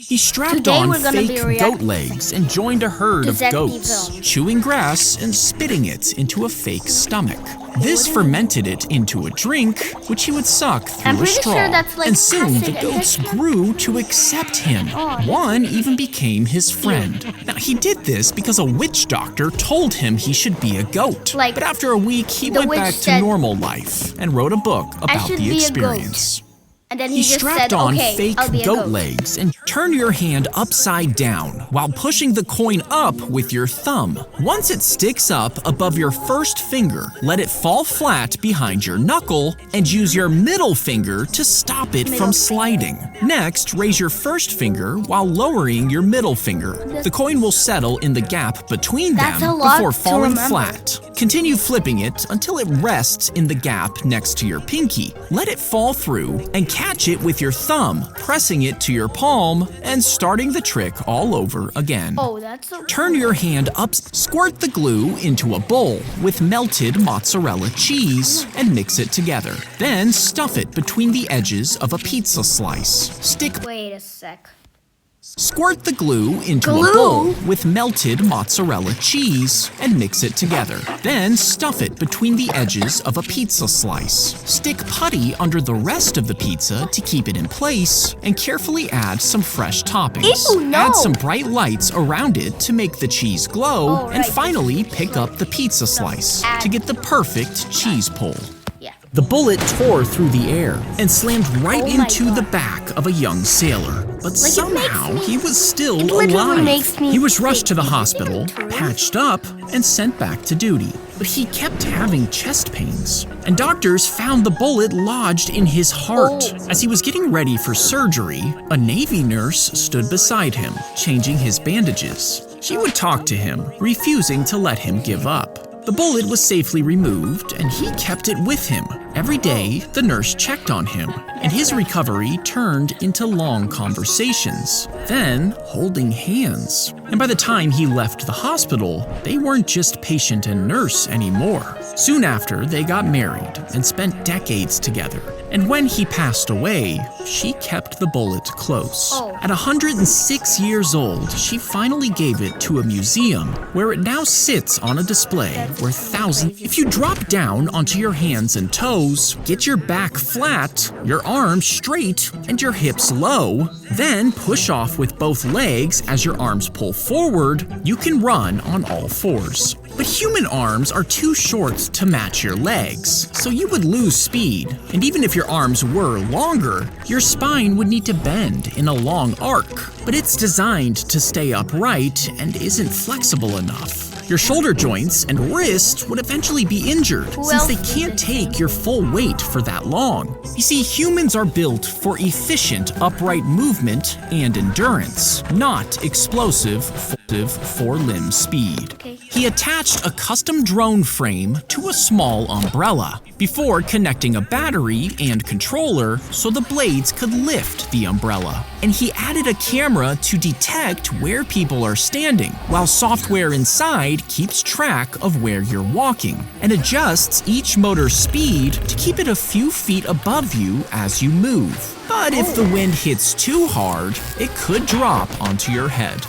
He strapped Today on we're gonna be fake goat legs and joined a herd to of Zack goats, Neville. chewing grass and spitting it into a fake stomach. This fermented it into a drink, which he would suck I'm through a pretty straw. sure that's like And soon the acid goats injection. grew to accept him. One even became his friend. Now, he did this because a witch doctor told him he should be a goat. Like, but after a week, he the went witch back to said, normal life and wrote a book about should the be a goat. experience. And then He he just strapped said, on okay, fake I'll be a goat goat. legs and turn your hand upside down while pushing the coin up with your thumb. Once it sticks up above your first finger, let it fall flat behind your knuckle and use your middle finger to stop it from sliding. Next, raise your first finger while lowering your middle finger. The coin will settle in the gap between That's them a lot before to falling remember. flat. Continue flipping it until it rests in the gap next to your pinky. Let it fall through and catch it with your thumb, pressing it to your palm and starting the trick all over again. Oh, that's so Turn your hand up, squirt the glue into a bowl with melted mozzarella cheese and mix it together. Then stuff it between the edges of a pizza slice. Wait a sec. Squirt the glue into a bowl with melted mozzarella cheese and mix it together. Then stuff it between the edges of a pizza slice. Stick putty under the rest of the pizza to keep it in place and carefully add some fresh toppings. Ew, no. Add some bright lights around it to make the cheese glow Oh, and right. finally pick up the pizza slice to get the perfect cheese pull. Yeah. The bullet tore through the air and slammed right Oh my into the God. back of a young sailor. But Like, it somehow makes me- he was still it literally alive. makes me He was rushed to the sick. hospital, patched up, and sent back to duty. But he kept having chest pains, and doctors found the bullet lodged in his heart. Oh. As he was getting ready for surgery, a Navy nurse stood beside him, changing his bandages. She would talk to him, refusing to let him give up. The bullet was safely removed, and he kept it with him. Every day, the nurse checked on him, and his recovery turned into long conversations, then holding hands. And by the time he left the hospital, they weren't just patient and nurse anymore. Soon after, they got married and spent decades together. And when he passed away, she kept the bullet close. Oh. At 106 years old, she finally gave it to a museum where it now sits on a display where thousands. If you drop down onto your hands and toes, get your back flat, your arms straight, and your hips low, then push off with both legs as your arms pull forward, you can run on all fours. But human arms are too short to match your legs, so you would lose speed. And even if your arms were longer, your spine would need to bend in a long arc. But it's designed to stay upright and isn't flexible enough. Your shoulder joints and wrists would eventually be injured since they can't take your full weight for that long. You see, humans are built for efficient upright movement and endurance, not explosive four-limb speed. He attached a custom drone frame to a small umbrella before connecting a battery and controller so the blades could lift the umbrella. And he added a camera to detect where people are standing, while software inside keeps track of where you're walking and adjusts each motor speed to keep it a few feet above you as you move. But if the wind hits too hard, it could drop onto your head.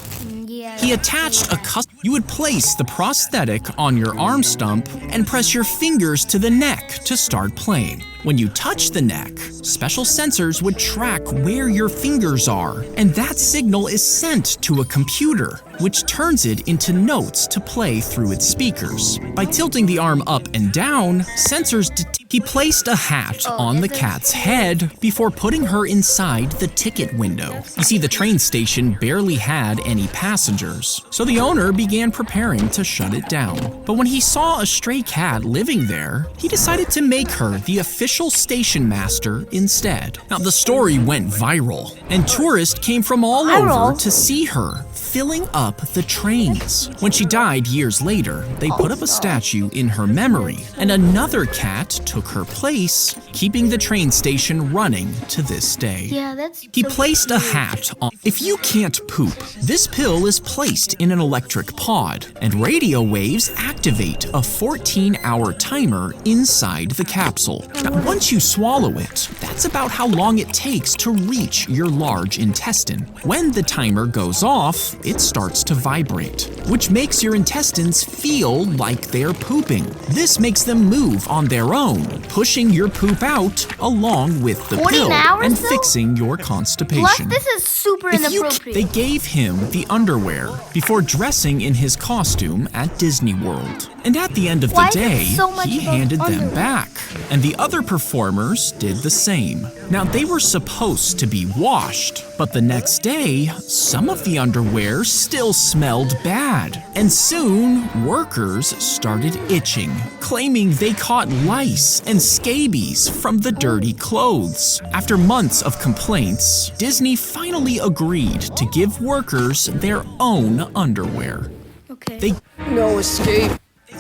He attached a custom. You would place the prosthetic on your arm stump and press your fingers to the neck to start playing. When you touch the neck, special sensors would track where your fingers are, and that signal is sent to a computer, which turns it into notes to play through its speakers. By tilting the arm up and down, sensors He placed a hat on the cat's head before putting her inside the ticket window. You see, the train station barely had any passengers, so the owner began preparing to shut it down. But when he saw a stray cat living there, he decided to make her the official station master instead. Now, the story went viral, and tourists came from all over to see her, filling up the trains. When she died years later, they put up a statue in her memory, and another cat took her place keeping the train station running to this day. Yeah, that's. He placed a hat on. If you can't poop, this pill is placed in an electric pod, and radio waves activate a 14-hour timer inside the capsule. Now, once you swallow it, that's about how long it takes to reach your large intestine. When the timer goes off, it starts to vibrate, which makes your intestines feel like they're pooping. This makes them move on their own, pushing your poop out along with the 14 pill hours, and though? fixing your Plus, constipation. this is super inappropriate. They gave him the underwear before dressing in his costume at Disney World. And at the end of the Why is it day, so much he about handed them underwear? back. And the other performers did the same. Now, they were supposed to be washed, but the next day, some of the underwear still smelled bad. And soon, workers started itching, claiming they caught lice and scabies from the dirty clothes. After months of complaints, Disney finally agreed to give workers their own underwear. Okay. No escape.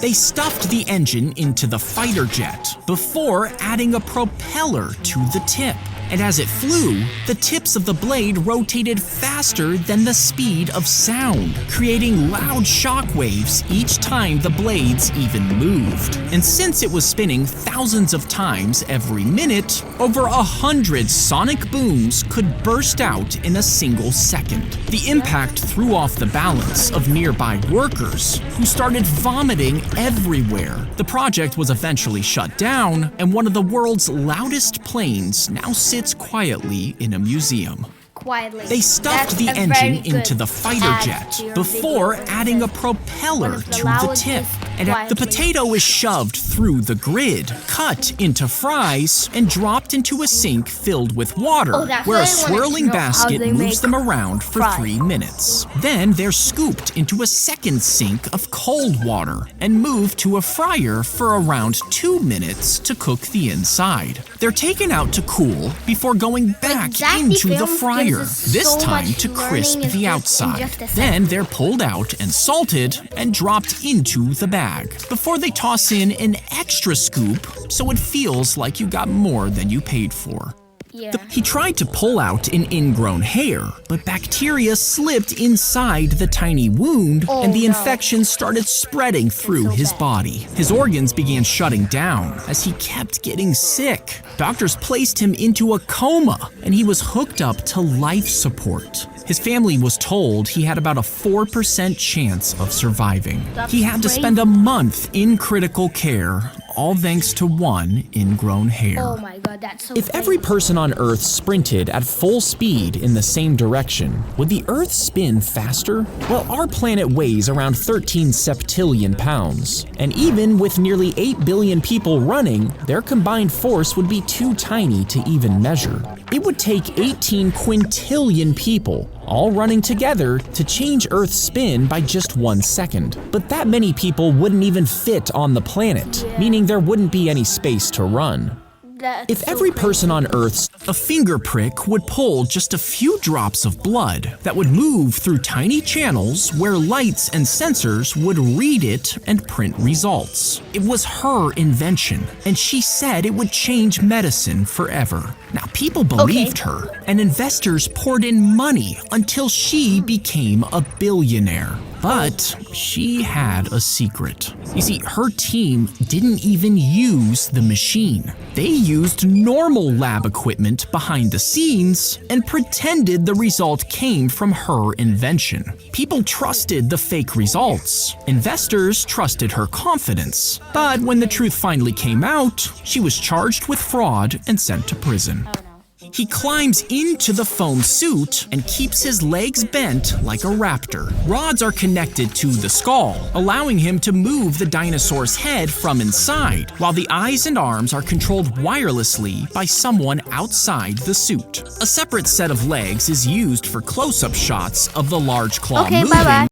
They stuffed the engine into the fighter jet before adding a propeller to the tip. And as it flew, the tips of the blade rotated faster than the speed of sound, creating loud shock waves each time the blades even moved. And since it was spinning thousands of times every minute, over 100 sonic booms could burst out in a single second. The impact threw off the balance of nearby workers, who started vomiting everywhere. The project was eventually shut down, and one of the world's loudest planes now sits quietly in a museum. Quietly. They stuffed That's the a engine very good into the fighter add jet to your before video. adding a One propeller of the to the loudest tip. And the quietly. potato is shoved through the grid, cut into fries, and dropped into a sink filled with water, Oh, that's where what a I wanted to swirling know, how basket they moves make them around for fries. 3 minutes. Then they're scooped into a second sink of cold water and moved to a fryer for around 2 minutes to cook the inside. They're taken out to cool before going back Zack into the Films gives fryer, us this so time much to crisp learning the in outside. just a second. Then they're pulled out and salted and dropped into the bag before they toss in an extra scoop so it feels like you got more than you paid for. Yeah. He tried to pull out an ingrown hair, but bacteria slipped inside the tiny wound, Oh, and the no. infection started spreading through so his bad. body. His organs began shutting down as he kept getting sick. Doctors placed him into a coma, and he was hooked up to life support. His family was told he had about a 4% chance of surviving. That's He had to crazy. spend a month in critical care, all thanks to one ingrown hair. Oh my god, that's so If every person on Earth sprinted at full speed in the same direction, would the Earth spin faster? Well, our planet weighs around 13 septillion pounds, and even with nearly 8 billion people running, their combined force would be too tiny to even measure. It would take 18 quintillion people, all running together, to change Earth's spin by just 1 second. But that many people wouldn't even fit on the planet, meaning there wouldn't be any space to run. That's If so every crazy. person on Earth's a finger prick would pull just a few drops of blood that would move through tiny channels where lights and sensors would read it and print results. It was her invention, and she said it would change medicine forever. Now, people believed her, and investors poured in money until she became a billionaire. But she had a secret. You see, her team didn't even use the machine. They used normal lab equipment behind the scenes and pretended the result came from her invention. People trusted the fake results. Investors trusted her confidence. But when the truth finally came out, she was charged with fraud and sent to prison. He climbs into the foam suit and keeps his legs bent like a raptor. Rods are connected to the skull, allowing him to move the dinosaur's head from inside, while the eyes and arms are controlled wirelessly by someone outside the suit. A separate set of legs is used for close-up shots of the large claw Okay, moving bye-bye.